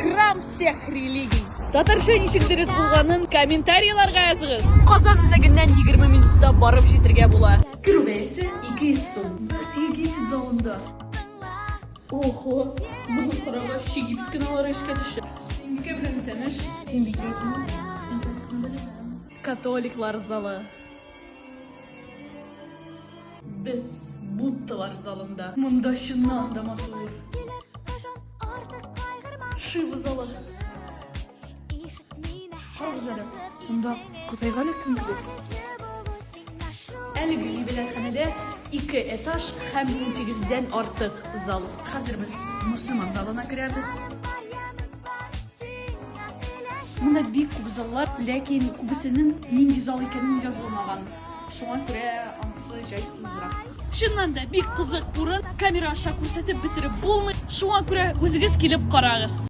Храм всех религий. Татарша ничек дөрес булганын комментарийларга языгыз. Казан үзәгеннән 20 минутта барып җитәргә була. Керү бәясе 200 сум. Сигит залында. Охо, bunu карага шиги биткән алар эшкә төшә. Син бикә белән тәнеш, син бикә католиклар залы. Без буддалар залында. Монда чыннан да матур. Шива залы. Харап залы. Монда Кытайга леккән кебек. Әлеге ибадәтханәдә 2 этаж һәм 18дән артык зал. Хәзер без мусульман залына керәбез. Монда бик күп заллар, ләкин күбесенең нинди зал икәнен язылмаган. Шуңа күрә анысы җайсызрак. Чыннан да бик кызык урын, камера аша күрсәтеп бетереп булмый. Шуңа күрә үзегез килеп карагыз.